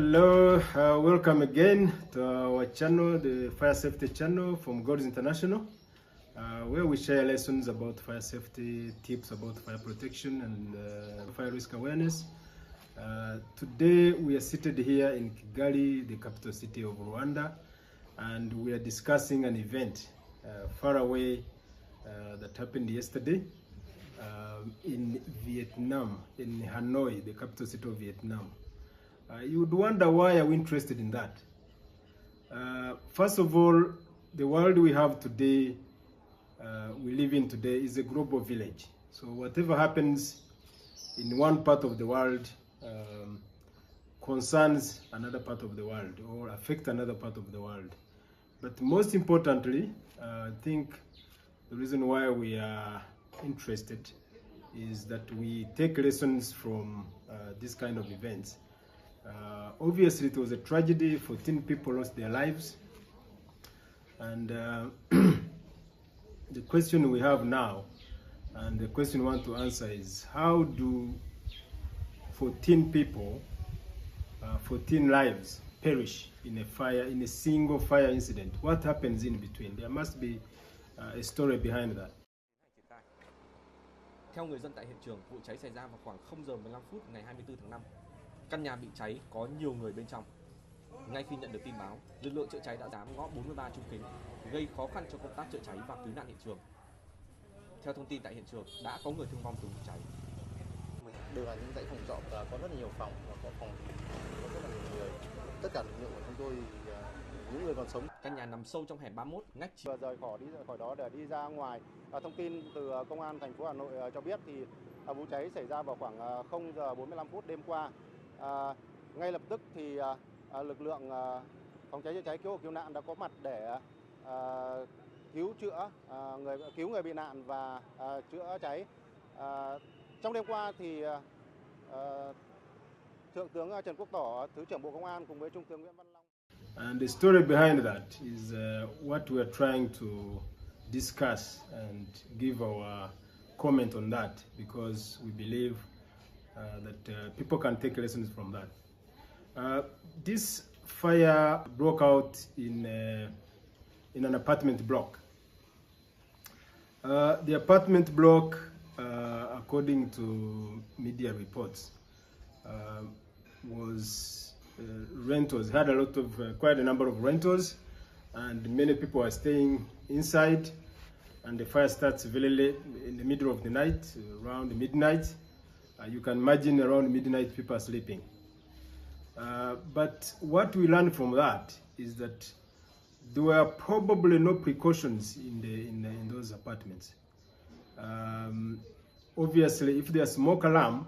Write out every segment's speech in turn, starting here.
Hello, welcome again to our channel, the Fire Safety Channel from Gods International, where we share lessons about fire safety, tips about fire protection and fire risk awareness. Today we are seated here in Kigali, the capital city of Rwanda, and we are discussing an event far away that happened yesterday in Vietnam, in Hanoi, the capital city of Vietnam. You would wonder, why are we interested in that? First of all, the world we have today, we live in today, is a global village. So whatever happens in one part of the world concerns another part of the world or affect another part of the world. But most importantly, I think the reason why we are interested is that we take lessons from this kind of events. Obviously, it was a tragedy. 14 people lost their lives. And the question we have now, and the question we want to answer is, how do 14 people, 14 lives perish in a fire, in a single fire incident? What happens in between? There must be a story behind that. Theo người dân tại hiện trường, vụ cháy xảy ra vào khoảng 0 giờ 15 phút ngày 24 tháng 5. Căn nhà bị cháy có nhiều người bên trong. Ngay khi nhận được tin báo, lực lượng chữa cháy đã dám ngõ 43 Trung Kính, gây khó khăn cho công tác chữa cháy và cứu nạn hiện trường. Theo thông tin tại hiện trường, đã có người thương vong từ vụ cháy. Đều là những dãy phòng trọ và có rất là nhiều phòng, và có phòng có rất là nhiều người. Tất cả lực lượng của chúng tôi, những người còn sống. Căn nhà nằm sâu trong hẻm 31, ngách Vừa rời khỏi đó để đi ra ngoài. Thông tin từ công an thành phố Hà Nội cho biết thì vụ cháy xảy ra vào khoảng 0 giờ 45 phút đêm qua. Ngay lập tức thì lực lượng phòng cháy chữa cháy cứu hộ cứu nạn đã có mặt để cứu người bị nạn và chữa cháy. Trong đêm qua thì Thượng tướng Trần Quốc Tỏ, Thứ trưởng Bộ Công an cùng với Trung tướng Nguyễn Văn Long. And the story behind that is what we are trying to discuss and give our comment on that, because we believe that people can take lessons from that. This fire broke out in an apartment block. The apartment block, according to media reports, was rentals, had a lot of quite a number of rentals, and many people are staying inside, and the fire starts very late in the middle of the night, around midnight. You can imagine around midnight people are sleeping. But what we learned from that is that there were probably no precautions in those apartments. Obviously, if there's smoke alarm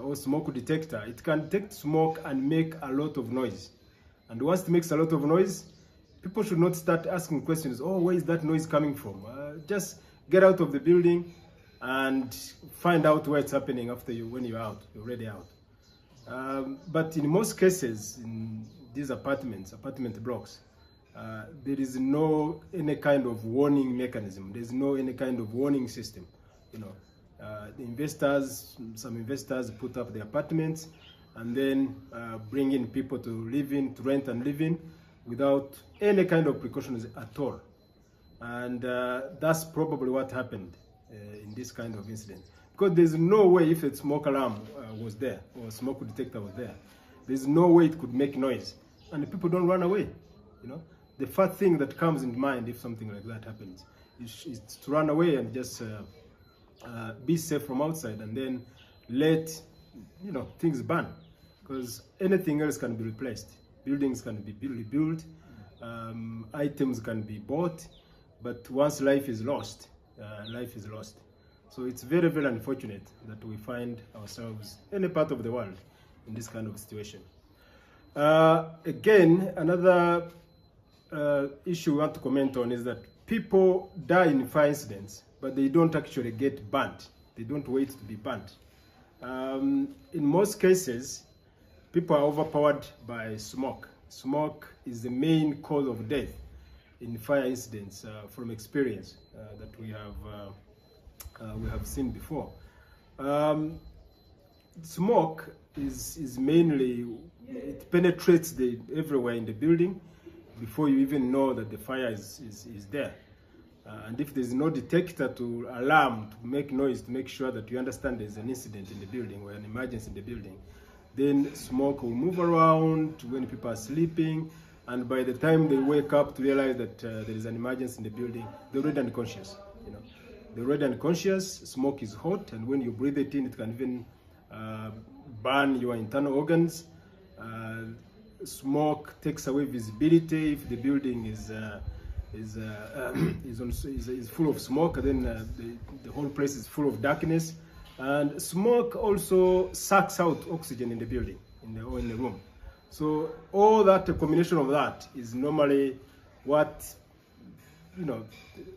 or smoke detector, it can detect smoke and make a lot of noise. And once it makes a lot of noise, people should not start asking questions. Oh, where is that noise coming from? Just get out of the building and find out where it's happening when you're out, you're already out. But in most cases, in these apartment blocks, there is no any kind of warning mechanism. There's no any kind of warning system. You know, some investors put up the apartments and then bring in people to rent and live in without any kind of precautions at all. And that's probably what happened in this kind of incident. Because there's no way, if a smoke alarm was there or a smoke detector was there, there's no way it could make noise. And the people don't run away. You know, the first thing that comes in mind if something like that happens is to run away and just be safe from outside, and then let things burn. Because anything else can be replaced. Buildings can be rebuilt, items can be bought, but once life is lost, life is lost. So it's very, very unfortunate that we find ourselves in a part of the world in this kind of situation. Again, another issue we want to comment on is that people die in fire incidents, but they don't actually get burnt. They don't wait to be burnt. In most cases, people are overpowered by smoke. Smoke is the main cause of death in fire incidents from experience that we have seen before. Smoke is mainly it penetrates everywhere in the building before you even know that the fire is there. And if there's no detector to alarm, to make noise, to make sure that you understand there's an incident in the building or an emergency in the building, then smoke will move around when people are sleeping, and by the time they wake up to realize that there is an emergency in the building, they're already unconscious. They're already unconscious. Smoke is hot, and when you breathe it in, it can even burn your internal organs. Smoke takes away visibility. If the building is full of smoke, then the whole place is full of darkness. And smoke also sucks out oxygen in the building, or in the room. So all that, a combination of that, is normally what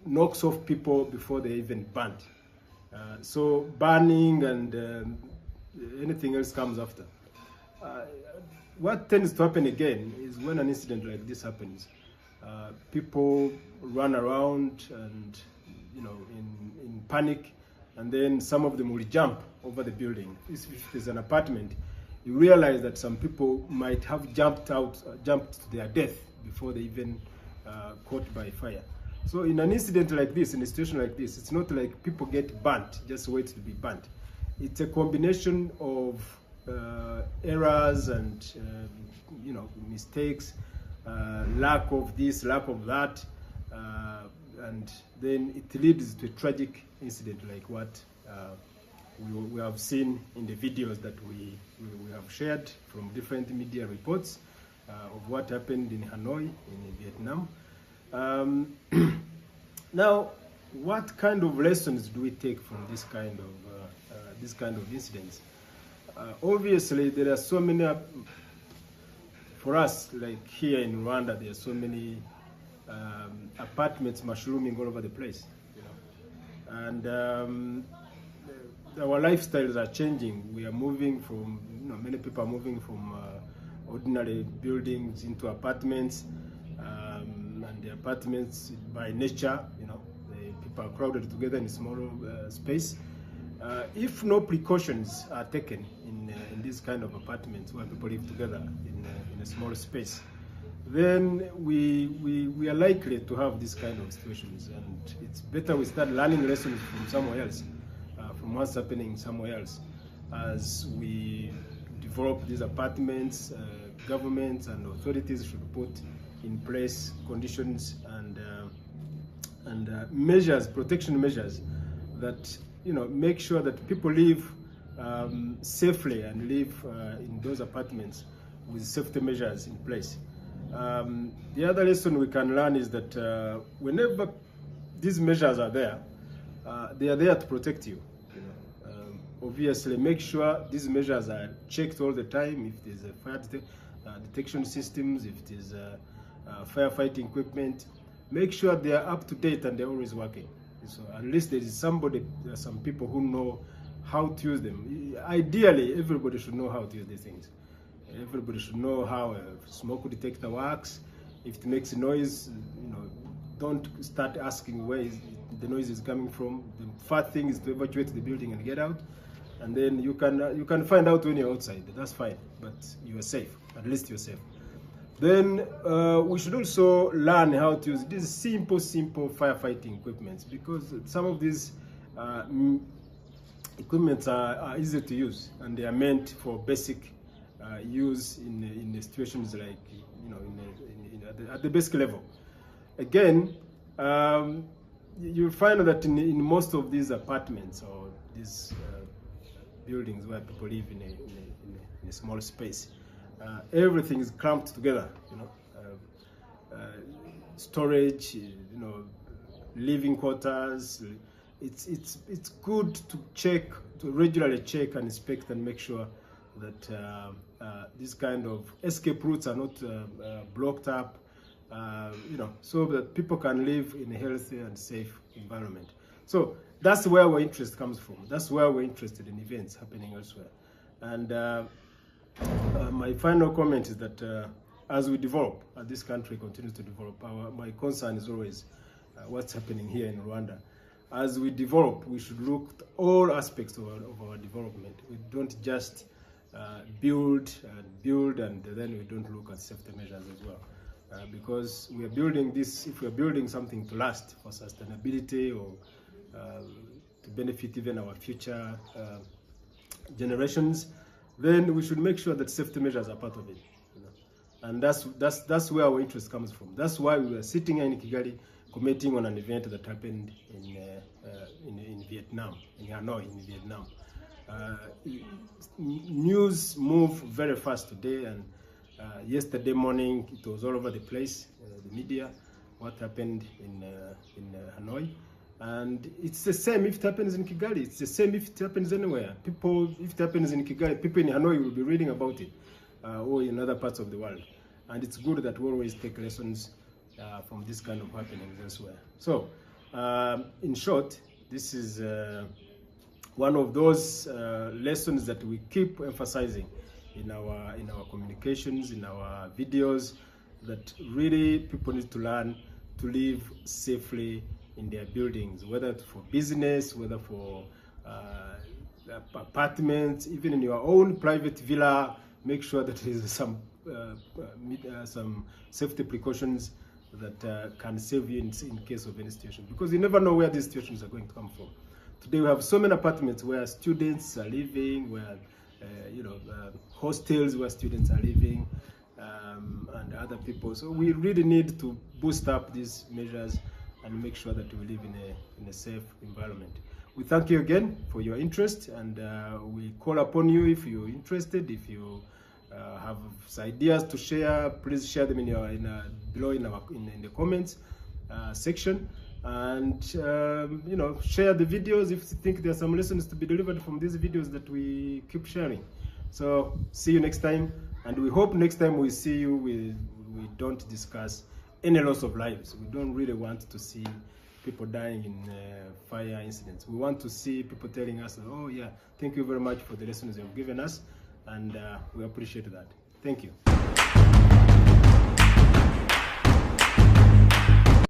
knocks off people before they even burnt. So burning and anything else comes after. What tends to happen again is when an incident like this happens, people run around and in panic, and then some of them will jump over the building. If there's an apartment, you realize that some people might have jumped to their death before they even caught by fire. So in an incident like this, in a situation like this, it's not like people get burnt, just wait to be burnt. It's a combination of errors and mistakes, lack of this, lack of that, and then it leads to a tragic incident like what we have seen in the videos that we have shared from different media reports of what happened in Hanoi, in Vietnam. Now, what kind of lessons do we take from this kind of incidents? Obviously, there are so many. For us, like here in Rwanda, there are so many apartments mushrooming all over the place, and our lifestyles are changing. We are moving from, many people are moving from ordinary buildings into apartments, and the apartments by nature, people are crowded together in a smaller space. If no precautions are taken in these kind of apartments where people live together in a small space, then we are likely to have these kind of situations, and it's better we start learning lessons from somewhere else, from what's happening somewhere else, as we develop these apartments. Governments and authorities should put in place conditions and measures, protection measures, that make sure that people live safely and live in those apartments with safety measures in place. The other lesson we can learn is that whenever these measures are there, they are there to protect you. Obviously, make sure these measures are checked all the time. If there's a fire detection systems, if there's firefighting equipment, make sure they are up to date and they're always working. So at least there are some people who know how to use them. Ideally, everybody should know how to use these things. Everybody should know how a smoke detector works. If it makes a noise, don't start asking where the noise is coming from. The first thing is to evacuate the building and get out, and then you can find out when you're outside. That's fine, but you are safe. At least you're safe. Then we should also learn how to use these simple firefighting equipments, because some of these equipments are easy to use, and they are meant for basic use in situations like at the basic level. Again, you find that in most of these apartments or these buildings where people live in a small space, everything is cramped together. Storage, living quarters. It's good to regularly check and inspect and make sure that these kind of escape routes are not blocked up, so that people can live in a healthy and safe environment. So that's where our interest comes from. That's where we're interested in events happening elsewhere. And my final comment is that as we develop, as this country continues to develop, my concern is always what's happening here in Rwanda. As we develop, we should look at all aspects of our development. We don't just build, and then we don't look at safety measures as well. Because we are building this, if we are building something to last for sustainability or to benefit even our future generations, then we should make sure that safety measures are part of it. And that's where our interest comes from. That's why we were sitting here in Kigali commenting on an event that happened in Vietnam, in Hanoi, in Vietnam. News move very fast today, and yesterday morning it was all over the place, the media, what happened in Hanoi. And it's the same if it happens in Kigali. It's the same if it happens anywhere. If it happens in Kigali, people in Hanoi will be reading about it, or in other parts of the world. And it's good that we always take lessons from this kind of happenings elsewhere. So, in short, this is one of those lessons that we keep emphasizing in our communications, in our videos, that really people need to learn to live safely in their buildings, whether for business, whether for apartments, even in your own private villa. Make sure that there is some safety precautions that can save you in case of any situation, because you never know where these situations are going to come from. Today we have so many apartments where students are living, where hostels where students are living, and other people. So we really need to boost up these measures and make sure that we live in a safe environment. We thank you again for your interest, and we call upon you if you're interested. If you have ideas to share, please share them below in the comments section, and share the videos if you think there are some lessons to be delivered from these videos that we keep sharing. So see you next time, and we hope next time we see you we don't discuss any loss of lives. We don't really want to see people dying in fire incidents. We want to see people telling us, oh yeah, thank you very much for the lessons you've given us, and we appreciate that. Thank you.